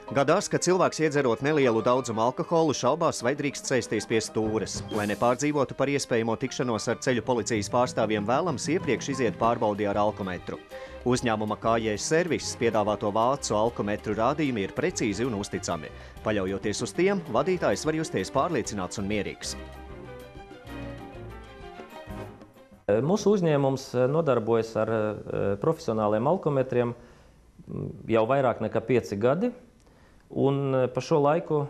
Gadās, ka cilvēks iedzerot nelielu daudzumu alkoholu šaubās, vai drīkst sēsties pie stūres. Lai nepārdzīvotu par iespējamo tikšanos ar ceļu policijas pārstāvjiem, vēlams iepriekš iziet pārbaudi ar alkometru. Uzņēmuma KJ Serviss piedāvāto vācu alkometru rādījumi ir precīzi un uzticami. Paļaujoties uz tiem, vadītājs var justies pārliecināts un mierīgs. Mūsu uzņēmums nodarbojas ar profesionāliem alkometriem jau vairāk nekā 5 gadi. Un pa šo laiku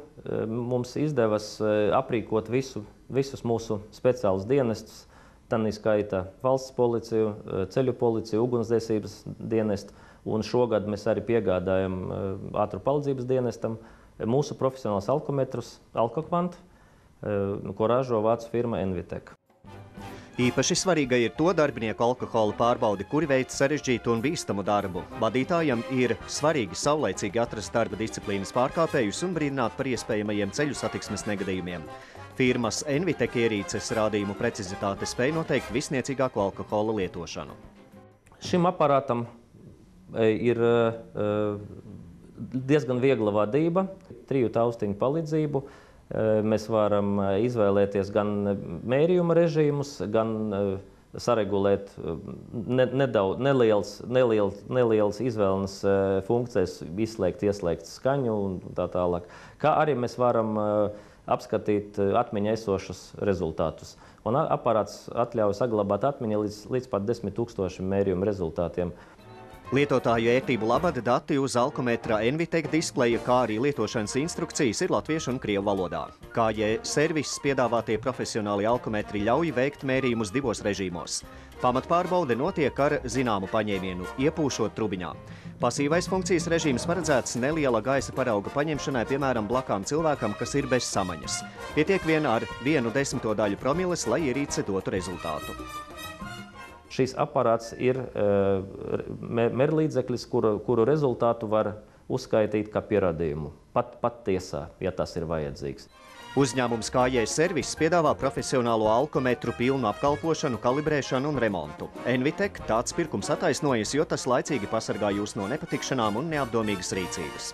mums izdevās aprīkot visus mūsu speciālus dienestus, tā skaitā valsts policiju, ceļu policiju, ugunsdzēsības dienestu. Un šogad mēs arī piegādājam ātru palīdzības dienestam mūsu profesionālus alkometrus Alkokvant, ko ražo vācu firma Envitek. Īpaši svarīga ir to darbinieku alkohola pārbaudi, kuri veic sarežģītu un bīstamu darbu. Vadītājam ir svarīgi saulaicīgi atrast darba disciplīnas pārkāpējus un brīdināt par iespējamajiem ceļu satiksmes negadījumiem. Firmas Envitek ierīces rādījumu precizitāte spēj noteikt visniecīgāko alkohola lietošanu. Šim aparātam ir diezgan viegla vadība, 3 taustiņu palīdzību. Mēs varam izvēlēties gan mērījuma režīmus, gan saregulēt nelielas izvēles funkcijas, izslēgt, ieslēgt skaņu un tā tālāk. Kā arī mēs varam apskatīt atmiņā esošus rezultātus. Un aparāts atļauj saglabāt atmiņu līdz pat 10 000 mērījumu rezultātiem. Lietotāju ērtību labad dati uz alkometra Envitek displeja, kā arī lietošanas instrukcijas ir latviešu un krievu valodā. KJ Serviss piedāvātie profesionāli alkometri ļauj veikt mērījumus 2 režīmos. Pamatpārbaude notiek ar zināmu paņēmienu, iepūšot trubiņā. Pasīvais funkcijas režīms paredzēts neliela gaisa parauga paņemšanai, piemēram, blakām cilvēkam, kas ir bez samaņas. Pietiek vien ar 1/10 promilles, lai ierīce dotu rezultātu. Šīs aparāts ir mērlīdzeklis, kuru rezultātu var uzskaitīt kā pierādījumu, pat tiesā, ja tas ir vajadzīgs. Uzņēmums KJ Serviss piedāvā profesionālo alkometru pilnu apkalpošanu, kalibrēšanu un remontu. Envitek tāds pirkums attaisnojas, jo tas laicīgi pasargā jūs no nepatikšanām un neapdomīgas rīcības.